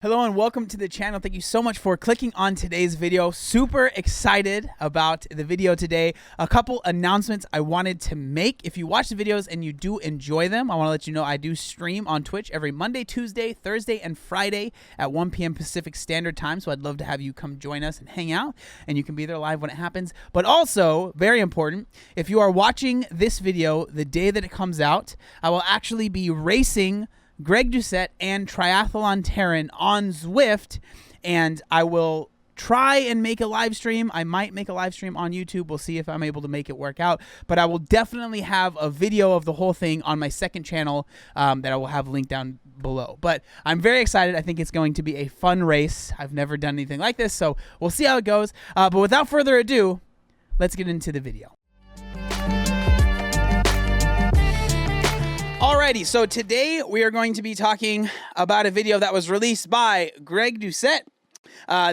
Hello and welcome to the channel. Thank you so much for clicking on today's video. Super excited about the video today. A couple announcements I wanted to make. If you watch the videos and you do enjoy them, I want to let you know I do stream on Twitch every Monday, Tuesday, Thursday, and Friday at 1 p.m. Pacific Standard Time. So I'd love to have you come join us and hang out, and you can be there live when it happens. But also, very important, if you are watching this video the day that it comes out, I will actually be racing Greg Doucette and Triathlon Terran on Zwift, and I will try and make a live stream. I might make a live stream on YouTube. We'll see if I'm able to make it work out, but I will definitely have a video of the whole thing on my second channel that I will have linked down below. But I'm very excited. I think it's going to be a fun race. I've never done anything like this, so we'll see how it goes. But without further ado, let's get into the video. Alrighty, so today we are going to be talking about a video that was released by Greg Doucette.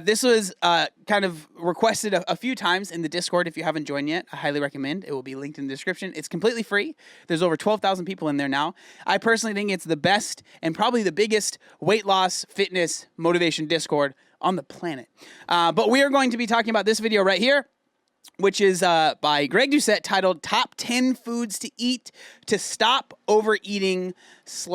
This was kind of requested a few times in the Discord. If you haven't joined yet, I highly recommend. It will be linked in the description. It's completely free. There's over 12,000 people in there now. I personally think it's the best and probably the biggest weight loss, fitness, motivation Discord on the planet. But we are going to be talking about this video right here, which is by Greg Doucette, titled Top 10 Foods to Eat to Stop Overeating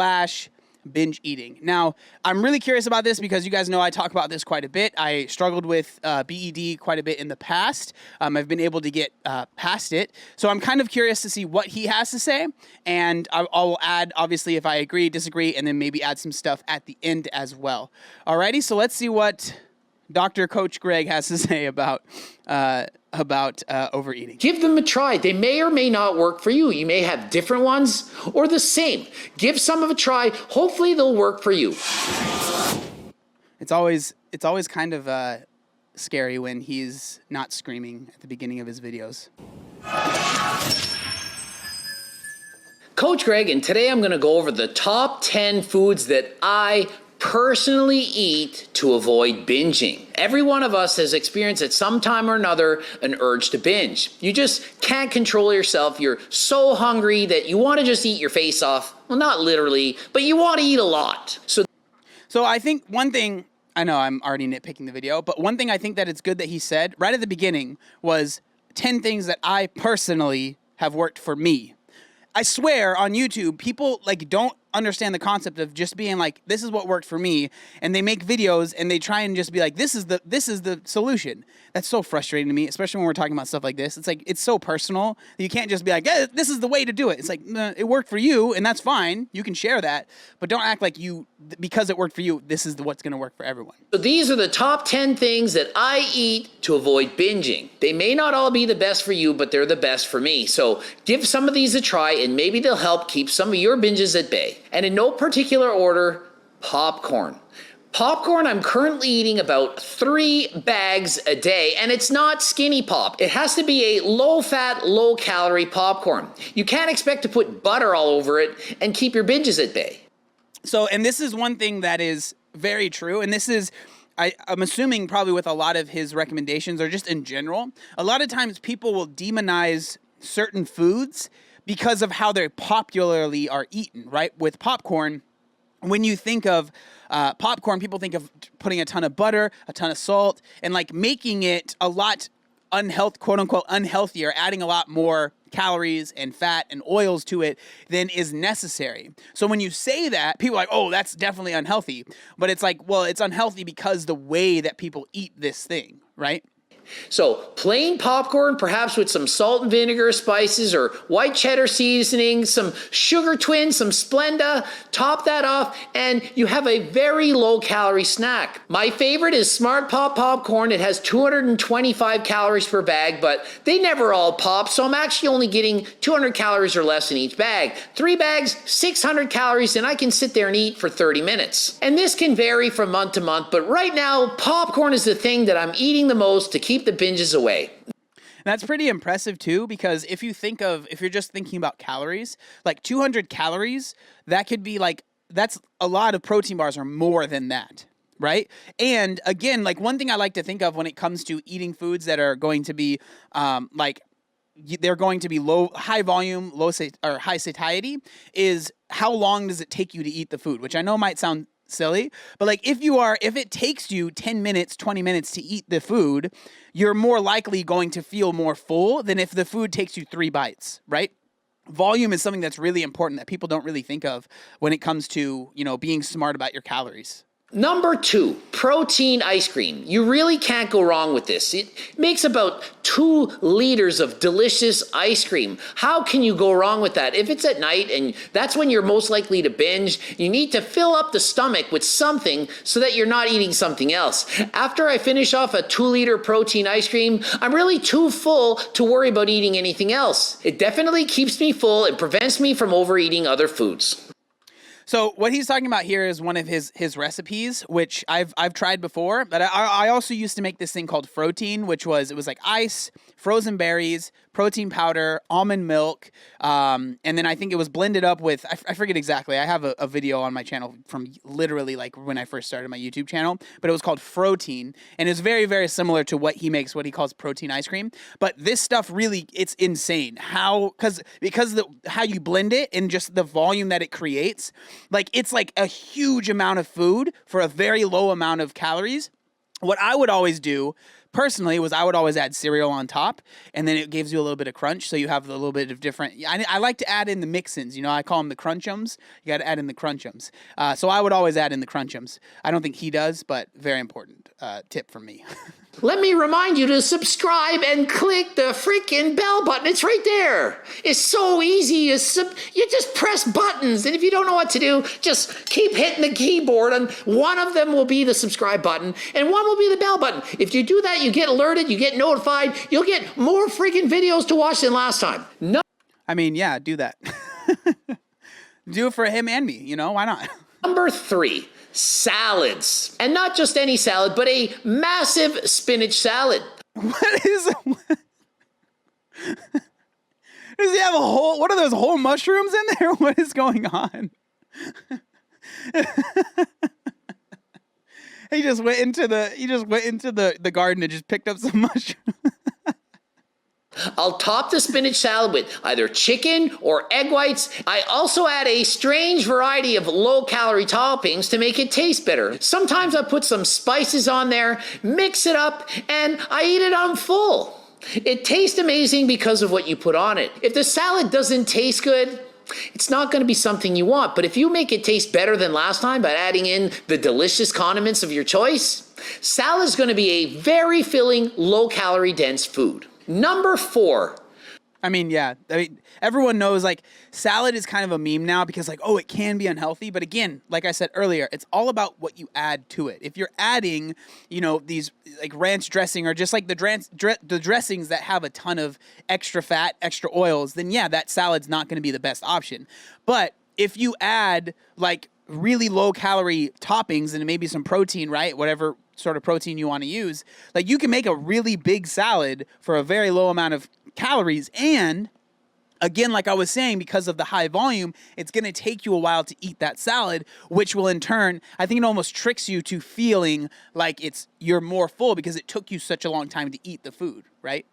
/ Binge Eating. Now, I'm really curious about this because you guys know I talk about this quite a bit. I struggled with BED quite a bit in the past. I've been able to get past it. So I'm kind of curious to see what he has to say. And I'll add, obviously, if I agree, disagree, and then maybe add some stuff at the end as well. Alrighty, so let's see what Dr. Coach Greg has to say about overeating. Give them a try. They may or may not work for you. You may have different ones or the same. Give some of a try. Hopefully they'll work for you. It's always kind of scary when he's not screaming at the beginning of his videos. Coach Greg, and today I'm going to go over the top 10 foods that I personally eat to avoid binging. Every one of us has experienced at some time or another an urge to binge. You just can't control yourself. You're so hungry that you want to just eat your face off. Well, not literally, but you want to eat a lot. So I think one thing, I know I'm already nitpicking the video, but one thing I think that it's good that he said right at the beginning was 10 things that I personally have worked for me. I swear on YouTube, people don't understand the concept of just being like, this is what worked for me, and they make videos and they try and just be like, this is the solution. That's so frustrating to me, especially when we're talking about stuff like this. It's like, it's so personal. You can't just be like, this is the way to do it. It's like, nah, it worked for you, and that's fine. You can share that, but don't act like because it worked for you, this is what's going to work for everyone. So these are the top 10 things that I eat to avoid binging. They may not all be the best for you, but they're the best for me. So give some of these a try, and maybe they'll help keep some of your binges at bay. And in no particular order, popcorn. Popcorn, I'm currently eating about 3 bags a day, and it's not skinny pop. It has to be a low-fat, low-calorie popcorn. You can't expect to put butter all over it and keep your binges at bay. So, and this is one thing that is very true, and this is, I'm assuming probably with a lot of his recommendations or just in general, a lot of times people will demonize certain foods because of how they popularly are eaten, right? With popcorn, when you think of popcorn, people think of putting a ton of butter, a ton of salt, and making it a lot quote unquote unhealthier, adding a lot more calories and fat and oils to it than is necessary. So when you say that, people are like, oh, that's definitely unhealthy. But it's like, well, it's unhealthy because the way that people eat this thing, right? So plain popcorn, perhaps with some salt and vinegar spices or white cheddar seasoning, some sugar twins, some Splenda, top that off, and you have a very low-calorie snack. My favorite is Smart Pop popcorn. It has 225 calories per bag, but they never all pop, so I'm actually only getting 200 calories or less in each bag. 3 bags, 600 calories, and I can sit there and eat for 30 minutes. And this can vary from month to month, but right now, popcorn is the thing that I'm eating the most to keep the binges away. That's pretty impressive too, because if you're just thinking about calories, 200 calories, that could be that's a lot of protein bars or more than that, right? And again, one thing I like to think of when it comes to eating foods that are going to be they're going to be high volume, high satiety, is how long does it take you to eat the food, which I know might sound silly. But like if it takes you 10 minutes, 20 minutes to eat the food, you're more likely going to feel more full than if the food takes you 3 bites, right? Volume is something that's really important that people don't really think of when it comes to, being smart about your calories. Number 2, protein ice cream. You really can't go wrong with this. It makes about 2 liters of delicious ice cream. How can you go wrong with that? If it's at night and that's when you're most likely to binge, you need to fill up the stomach with something so that you're not eating something else. After I finish off a 2-liter protein ice cream, I'm really too full to worry about eating anything else. It definitely keeps me full and prevents me from overeating other foods. So what he's talking about here is one of his recipes, which I've tried before, but I also used to make this thing called Froteen, it was like ice, frozen berries, protein powder, almond milk, and then I think it was blended up with, I forget exactly, I have a video on my channel from literally like when I first started my YouTube channel, but it was called Froteen, and it's very, very similar to what he makes, what he calls protein ice cream, but this stuff really, it's insane. Because how you blend it and just the volume that it creates, like it's like a huge amount of food for a very low amount of calories. What I would always do personally was I would always add cereal on top, and then it gives you a little bit of crunch, so you have a little bit of different. I like to add in the mix-ins. I call them the crunchums. You got to add in the crunchums. So I would always add in the crunchums. I don't think he does, but very important tip from me. Let me remind you to subscribe and click the freaking bell button. It's right there. It's so easy. You just press buttons, and if you don't know what to do, just keep hitting the keyboard, and one of them will be the subscribe button, and one will be the bell button. If you do that, you get alerted, you get notified, you'll get more freaking videos to watch than last time. No. I mean, yeah, do that. Do it for him and me, why not? Number 3. Salads. And not just any salad, but a massive spinach salad. What is it? Does he have what are those whole mushrooms in there? What is going on? He just went into the garden and just picked up some mushrooms. I'll top the spinach salad with either chicken or egg whites. I also add a strange variety of low-calorie toppings to make it taste better. Sometimes I put some spices on there, mix it up, and I eat it on full. It tastes amazing because of what you put on it. If the salad doesn't taste good, it's not going to be something you want. But if you make it taste better than last time by adding in the delicious condiments of your choice, salad is going to be a very filling, low-calorie dense food. Number 4. Everyone knows like salad is kind of a meme now because like, oh, it can be unhealthy. But again, like I said earlier, it's all about what you add to it. If you're adding, these like ranch dressing or just like the dressings that have a ton of extra fat, extra oils, then yeah, that salad's not going to be the best option. But if you add like really low calorie toppings and maybe some protein, right? Whatever sort of protein you want to use, like you can make a really big salad for a very low amount of calories. And again, like I was saying, because of the high volume, it's going to take you a while to eat that salad, which will in turn, I think it almost tricks you to feeling like you're more full because it took you such a long time to eat the food, right?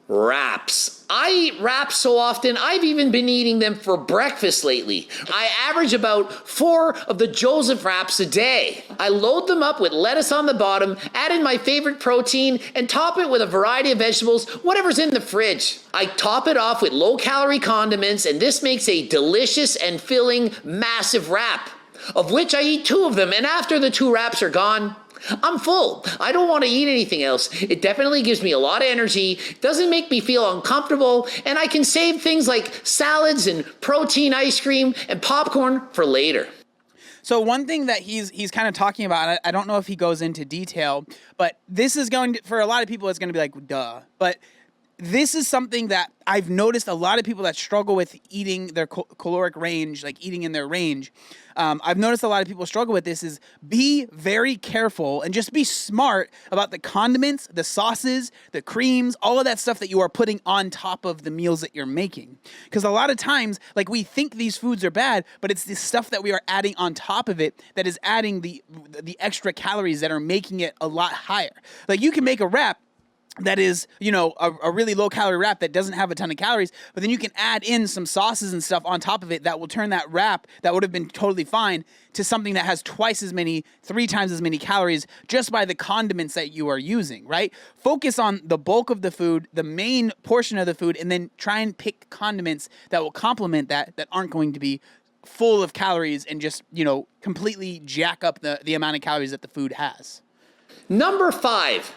Wraps. I eat wraps so often, I've even been eating them for breakfast lately. I average about 4 of the Joseph wraps a day. I load them up with lettuce on the bottom, add in my favorite protein, and top it with a variety of vegetables, whatever's in the fridge. I top it off with low-calorie condiments, and this makes a delicious and filling massive wrap, of which I eat 2 of them, and after the 2 wraps are gone, I'm full. I don't want to eat anything else. It definitely gives me a lot of energy, doesn't make me feel uncomfortable, and I can save things like salads and protein ice cream and popcorn for later. So one thing that he's kind of talking about, I don't know if he goes into detail, but this is going to, for a lot of people, it's going to be like, duh. But this is something that I've noticed a lot of people that struggle with eating their caloric range, like eating in their range. I've noticed a lot of people struggle with this is be very careful and just be smart about the condiments, the sauces, the creams, all of that stuff that you are putting on top of the meals that you're making. Because a lot of times, like we think these foods are bad, but it's the stuff that we are adding on top of it that is adding the extra calories that are making it a lot higher. Like you can make a wrap that is, you know, a really low calorie wrap that doesn't have a ton of calories, but then you can add in some sauces and stuff on top of it that will turn that wrap that would have been totally fine to something that has twice as many, 3 times as many calories just by the condiments that you are using, right? Focus on the bulk of the food, the main portion of the food, and then try and pick condiments that will complement that aren't going to be full of calories and just, you know, completely jack up the amount of calories that the food has. Number 5.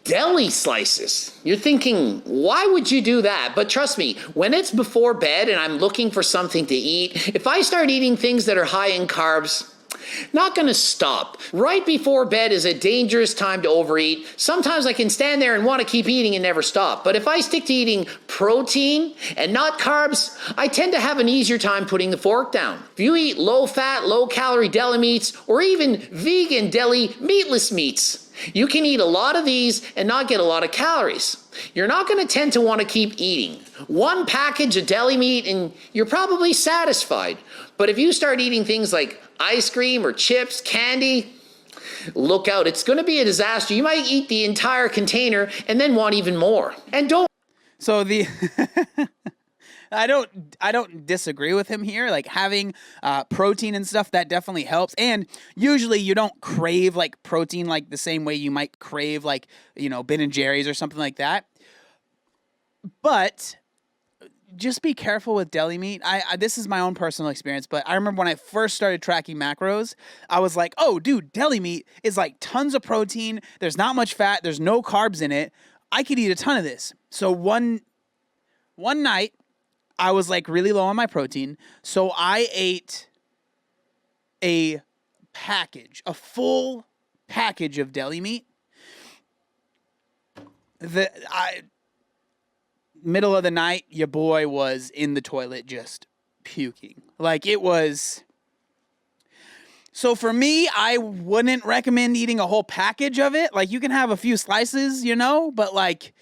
Deli slices. You're thinking, why would you do that? But trust me, when it's before bed and I'm looking for something to eat, if I start eating things that are high in carbs, not going to stop. Right before bed is a dangerous time to overeat. Sometimes I can stand there and want to keep eating and never stop. But if I stick to eating protein and not carbs, I tend to have an easier time putting the fork down. If you eat low-fat, low-calorie deli meats or even vegan deli meatless meats, you can eat a lot of these and not get a lot of calories. You're not going to tend to want to keep eating. One package of deli meat and you're probably satisfied. But if you start eating things like ice cream or chips, candy, look out. It's going to be a disaster. You might eat the entire container and then want even more. And don't. So the I don't disagree with him here. Like having protein and stuff, that definitely helps. And usually you don't crave like protein like the same way you might crave like, you know, Ben and Jerry's or something like that. But just be careful with deli meat. This is my own personal experience, but I remember when I first started tracking macros, I was like, oh, dude, deli meat is like tons of protein. There's not much fat. There's no carbs in it. I could eat a ton of this. So one night, I was like really low on my protein, so I ate a full package of deli meat. Middle of the night, your boy was in the toilet just puking. Like it was. So for me, I wouldn't recommend eating a whole package of it. Like you can have a few slices, you know, but like,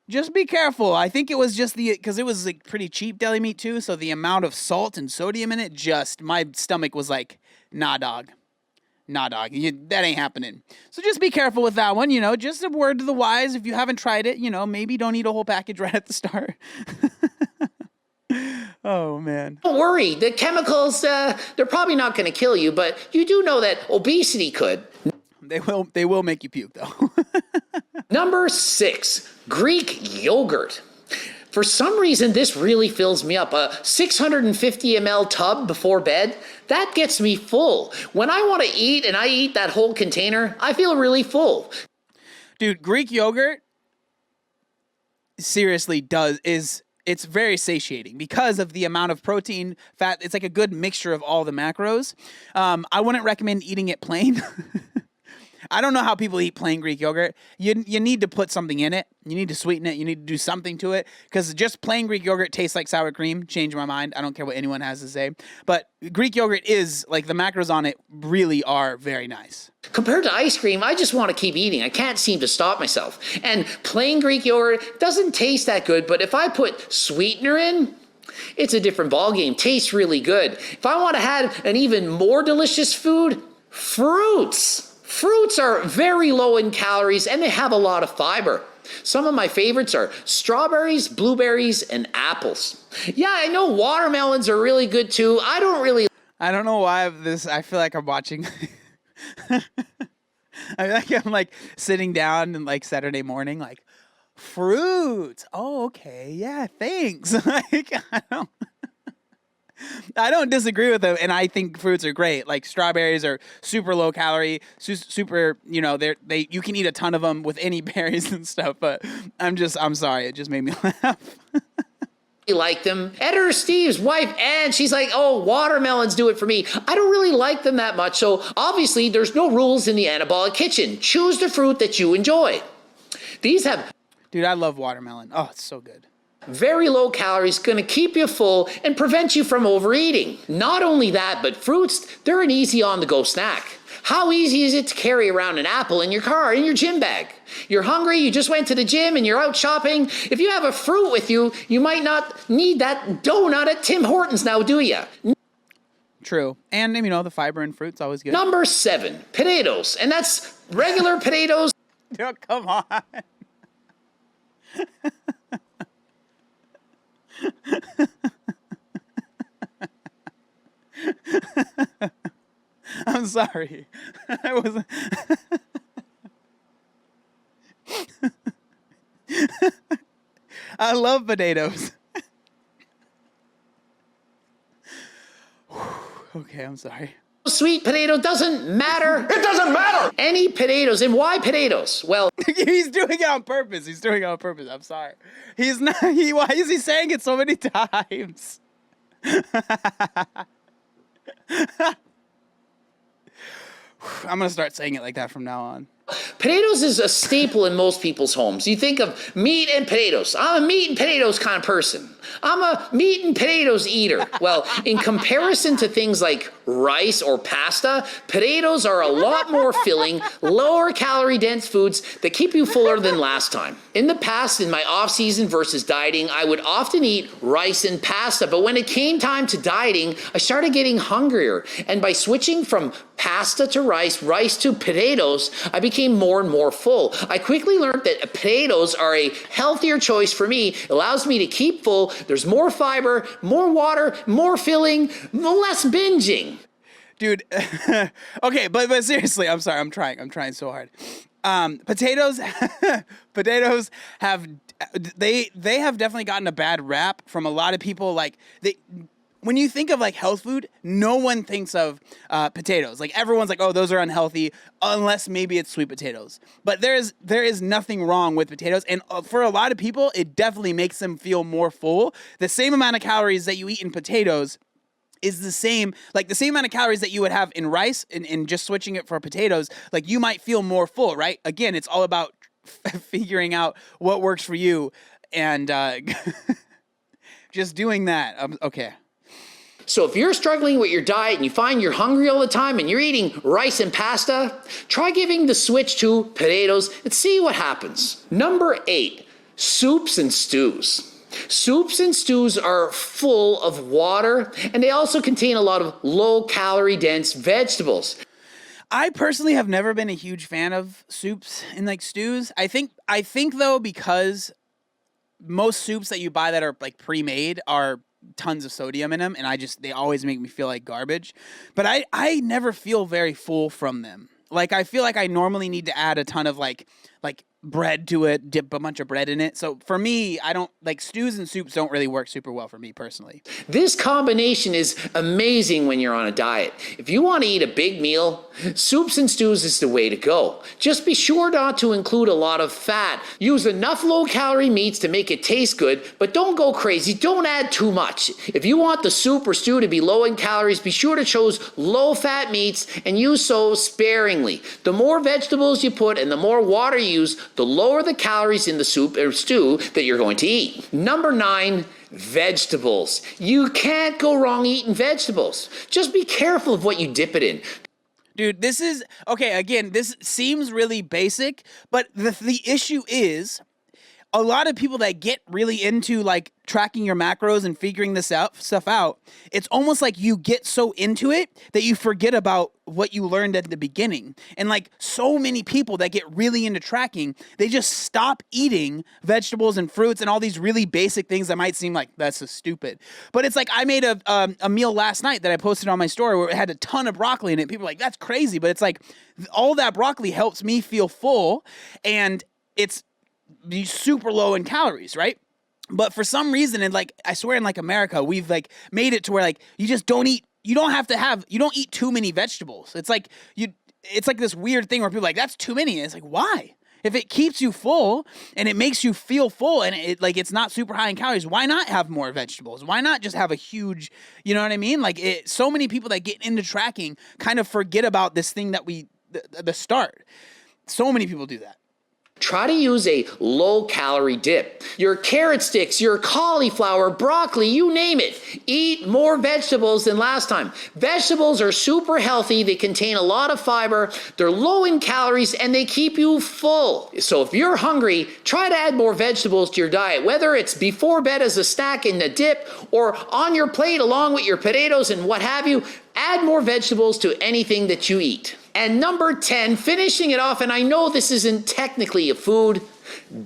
just be careful. I think it was just because it was like pretty cheap deli meat too. So the amount of salt and sodium in it, my stomach was like, nah, dog. That ain't happening. So just be careful with that one. You know, just a word to the wise. If you haven't tried it, you know, maybe don't eat a whole package right at the start. Oh, man. Don't worry. The chemicals, they're probably not going to kill you, but you do know that obesity could. They will make you puke, though. Number 6, Greek yogurt. For some reason, this really fills me up. A 650 ml tub before bed, that gets me full. When I want to eat and I eat that whole container, I feel really full. Dude, Greek yogurt seriously it's very satiating because of the amount of protein, fat. It's like a good mixture of all the macros. I wouldn't recommend eating it plain. I don't know how people eat plain Greek yogurt. You need to put something in it. You need to sweeten it. You need to do something to it because just plain Greek yogurt tastes like sour cream. Change my mind. I don't care what anyone has to say. But Greek yogurt is, like, the macros on it really are very nice. Compared to ice cream, I just want to keep eating. I can't seem to stop myself. And plain Greek yogurt doesn't taste that good, but if I put sweetener in, it's a different ballgame. Tastes really good. If I want to have an even more delicious food, fruits. Fruits are very low in calories and they have a lot of fiber. Some of my favorites are strawberries, blueberries, and apples. Yeah, I know watermelons are really good too. I don't know why I feel like I'm watching. I feel like I'm like sitting down and like Saturday morning, like fruits. Oh, okay. Yeah, thanks. Like, I don't disagree with them, and I think fruits are great. Like strawberries are super low calorie, super. You know, you can eat a ton of them with any berries and stuff. But I'm sorry, it just made me laugh. like them. Editor Steve's wife, Ann, she's like, oh, watermelons do it for me. I don't really like them that much. So obviously, there's no rules in the Anabolic Kitchen. Choose the fruit that you enjoy. These have. Dude, I love watermelon. Oh, it's so good. Very low calories, going to keep you full and prevent you from overeating. Not only that, but fruits, they're an easy on-the-go snack. How easy is it to carry around an apple in your car, in your gym bag? You're hungry, you just went to the gym and you're out shopping. If you have a fruit with you, you might not need that donut at Tim Hortons now, do you? True. And, you know, the fiber in fruit's always good. Number 7, potatoes. And that's regular potatoes. Dude, come on. I'm sorry. I wasn't. I love potatoes. Okay, I'm sorry. Sweet potato doesn't matter. It doesn't matter. Any potatoes. And why potatoes? Well, He's doing it on purpose. He's doing it on purpose. I'm sorry. He's not. Why is he saying it so many times? I'm gonna start saying it like that from now on. potatoes is a staple in most people's homes. You think of meat and potatoes. I'm a meat and potatoes kind of person. I'm a meat and potatoes eater. Well, in comparison to things like rice or pasta, potatoes are a lot more filling, lower calorie dense foods that keep you fuller than last time. In the past, in my off season versus dieting, I would often eat rice and pasta, but when it came time to dieting, I started getting hungrier. And by switching from pasta to rice, rice to potatoes, I became more and more full. I quickly learned that potatoes are a healthier choice for me. It allows me to keep full. There's more fiber, more water, more filling, less binging. Dude, okay, but seriously, I'm sorry, I'm trying so hard. Potatoes have they have definitely gotten a bad rap from a lot of people. Like when you think of like health food, no one thinks of potatoes. Like everyone's like, oh, those are unhealthy, unless maybe it's sweet potatoes. But there is nothing wrong with potatoes, and for a lot of people, it definitely makes them feel more full. The same amount of calories that you eat in potatoes is the same amount of calories that you would have in rice, and just switching it for potatoes, like you might feel more full, right? Again, it's all about figuring out what works for you and just doing that. Okay. So if you're struggling with your diet and you find you're hungry all the time and you're eating rice and pasta, try giving the switch to potatoes and see what happens. Number 8, soups and stews. Soups and stews are full of water, and they also contain a lot of low-calorie dense vegetables. I personally have never been a huge fan of soups and like stews. I think though, because most soups that you buy that are like pre-made are tons of sodium in them, and they always make me feel like garbage. But I never feel very full from them. Like I feel like I normally need to add a ton of like bread to it, dip a bunch of bread in it. So for me, I don't like stews and soups don't really work super well for me personally. This combination is amazing when you're on a diet. If you want to eat a big meal, soups and stews is the way to go. Just be sure not to include a lot of fat. Use enough low-calorie meats to make it taste good, but don't go crazy. Don't add too much. If you want the soup or stew to be low in calories, be sure to choose low-fat meats and use so sparingly. The more vegetables you put and the more water you use, the lower the calories in the soup or stew that you're going to eat. Number 9, vegetables. You can't go wrong eating vegetables. Just be careful of what you dip it in. Dude, this is okay. Again, this seems really basic, but the issue is a lot of people that get really into like tracking your macros and figuring this stuff out, it's almost like you get so into it that you forget about what you learned at the beginning. And like so many people that get really into tracking, they just stop eating vegetables and fruits and all these really basic things that might seem like that's so stupid. But it's like I made a meal last night that I posted on my story where it had a ton of broccoli in it. People are like, that's crazy. But it's like all that broccoli helps me feel full, and it's super low in calories, right? But for some reason, and like I swear in like America, we've like made it to where like you just don't eat, you don't eat too many vegetables. It's like this weird thing where people are like, that's too many. And it's like, why? If it keeps you full and it makes you feel full and it's not super high in calories, why not have more vegetables? Why not just have a huge, you know what I mean? Like so many people that get into tracking kind of forget about this thing that the start. So many people do that. Try to use a low-calorie dip. Your carrot sticks, your cauliflower, broccoli, you name it. Eat more vegetables than last time. Vegetables are super healthy. They contain a lot of fiber. They're low in calories, and they keep you full. So if you're hungry, try to add more vegetables to your diet, whether it's before bed as a snack in a dip or on your plate along with your potatoes and what have you. Add more vegetables to anything that you eat. And number 10, finishing it off, and I know this isn't technically a food,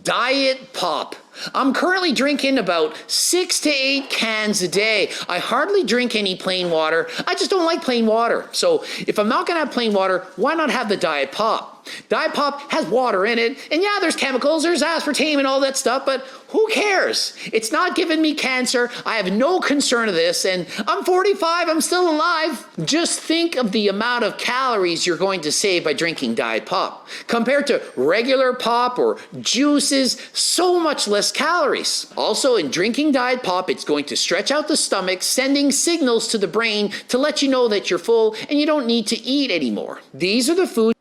Diet Pop. I'm currently drinking about 6 to 8 cans a day. I hardly drink any plain water. I just don't like plain water. So if I'm not gonna have plain water, why not have the Diet Pop? Diet Pop has water in it, and yeah, there's chemicals, there's aspartame and all that stuff, but who cares? It's not giving me cancer. I have no concern of this, and I'm 45, I'm still alive. Just think of the amount of calories you're going to save by drinking Diet Pop. Compared to regular pop or juices, so much less calories. Also, in drinking Diet Pop, it's going to stretch out the stomach, sending signals to the brain to let you know that you're full and you don't need to eat anymore. These are the foods.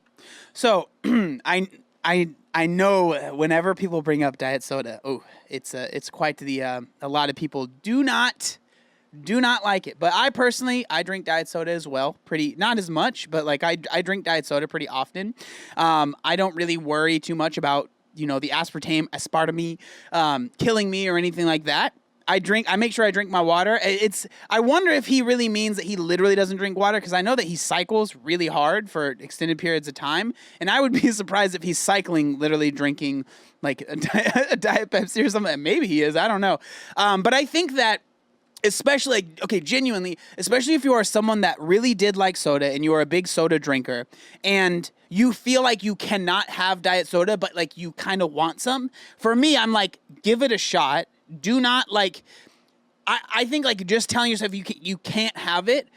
So I know whenever people bring up diet soda, it's quite the a lot of people do not like it. But I personally, I drink diet soda as well, not as much, but like I drink diet soda pretty often. I don't really worry too much about the aspartame killing me or anything like that. I make sure I drink my water. I wonder if he really means that he literally doesn't drink water, because I know that he cycles really hard for extended periods of time, and I would be surprised if he's cycling literally drinking like a Diet Pepsi or something. Maybe he is, I don't know. But I think that especially, genuinely, especially if you are someone that really did like soda and you are a big soda drinker and you feel like you cannot have diet soda, but like you kind of want some. For me, I'm like, give it a shot. Do not I think like just telling yourself you can't have it,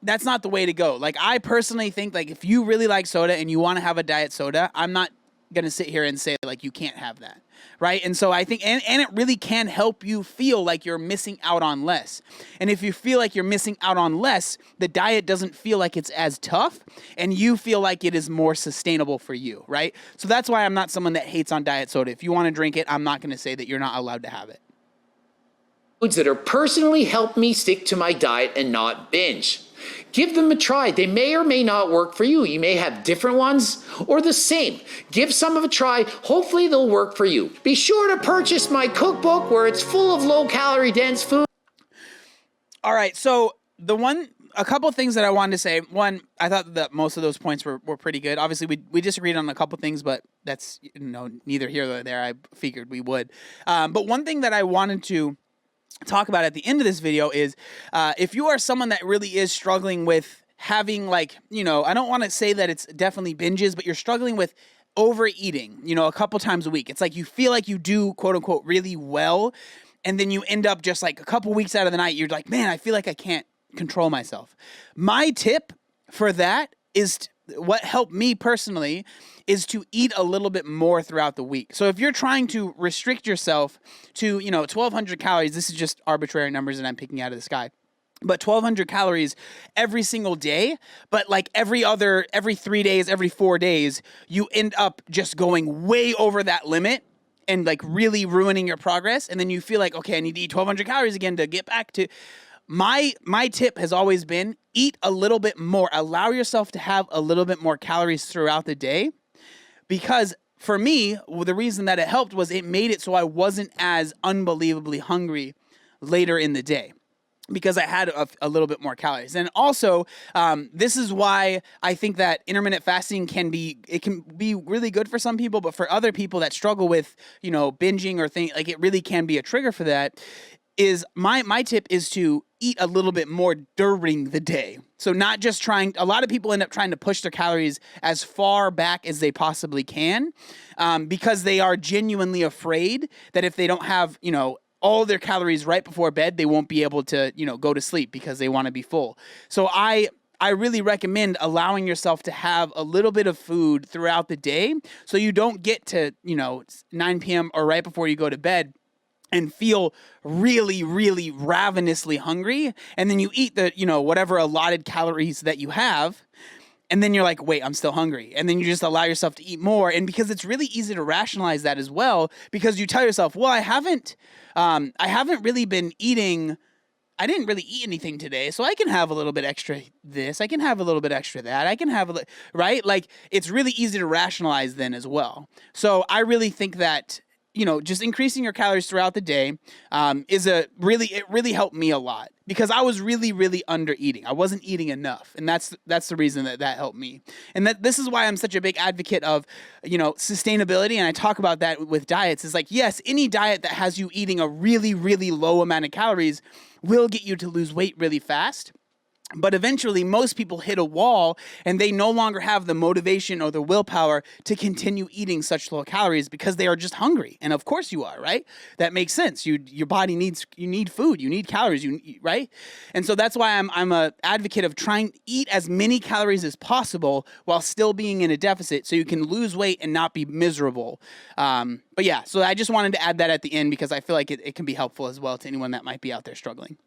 that's not the way to go. Like I personally think like if you really like soda and you want to have a diet soda, I'm not going to sit here and say like you can't have that. Right. And so I think and it really can help you feel like you're missing out on less. And if you feel like you're missing out on less, the diet doesn't feel like it's as tough and you feel like it is more sustainable for you. Right. So that's why I'm not someone that hates on diet soda. If you want to drink it, I'm not going to say that you're not allowed to have it. Foods that have personally helped me stick to my diet and not binge. Give them a try. They may or may not work for you. You may have different ones or the same. Give some of a try. Hopefully they'll work for you. Be sure to purchase my cookbook where it's full of low-calorie dense food. All right, so a couple things that I wanted to say. One, I thought that most of those points were pretty good. Obviously, we disagreed on a couple things, but that's neither here nor there. I figured we would. But one thing that I wanted to talk about at the end of this video is if you are someone that really is struggling with having I don't want to say that it's definitely binges, but you're struggling with overeating, a couple times a week. It's like you feel like you do quote unquote really well, and then you end up just like a couple weeks out of the night, you're like, man, I feel like I can't control myself. My tip for that is what helped me personally is to eat a little bit more throughout the week. So if you're trying to restrict yourself to, 1,200 calories, this is just arbitrary numbers that I'm picking out of the sky, but 1,200 calories every single day, but like every 3 days, every 4 days, you end up just going way over that limit and like really ruining your progress. And then you feel like, okay, I need to eat 1,200 calories again to get back to... My tip has always been eat a little bit more. Allow yourself to have a little bit more calories throughout the day, because for me, the reason that it helped was it made it so I wasn't as unbelievably hungry later in the day, because I had a little bit more calories. And also, this is why I think that intermittent fasting can be really good for some people, but for other people that struggle with, binging or things, like it really can be a trigger for that. Is my tip is to eat a little bit more during the day. So not just a lot of people end up trying to push their calories as far back as they possibly can, because they are genuinely afraid that if they don't have, all their calories right before bed, they won't be able to, go to sleep because they want to be full. So I really recommend allowing yourself to have a little bit of food throughout the day so you don't get to, 9 p.m. or right before you go to bed and feel really, really ravenously hungry. And then you eat the, whatever allotted calories that you have. And then you're like, wait, I'm still hungry. And then you just allow yourself to eat more. And because it's really easy to rationalize that as well, because you tell yourself, well, I haven't really been eating. I didn't really eat anything today, so I can have a little bit extra this. I can have a little bit extra that. I can have right? Like it's really easy to rationalize then as well. So I really think that just increasing your calories throughout the day it really helped me a lot because I was really, really under eating. I wasn't eating enough. And that's the reason that helped me. And this is why I'm such a big advocate of, sustainability. And I talk about that with diets is like, yes, any diet that has you eating a really, really low amount of calories will get you to lose weight really fast. But eventually, most people hit a wall and they no longer have the motivation or the willpower to continue eating such low calories because they are just hungry. And of course you are, right? That makes sense. Your body you need food, you need calories, right? And so that's why I'm a advocate of trying to eat as many calories as possible while still being in a deficit so you can lose weight and not be miserable. But yeah, so I just wanted to add that at the end because I feel like it can be helpful as well to anyone that might be out there struggling.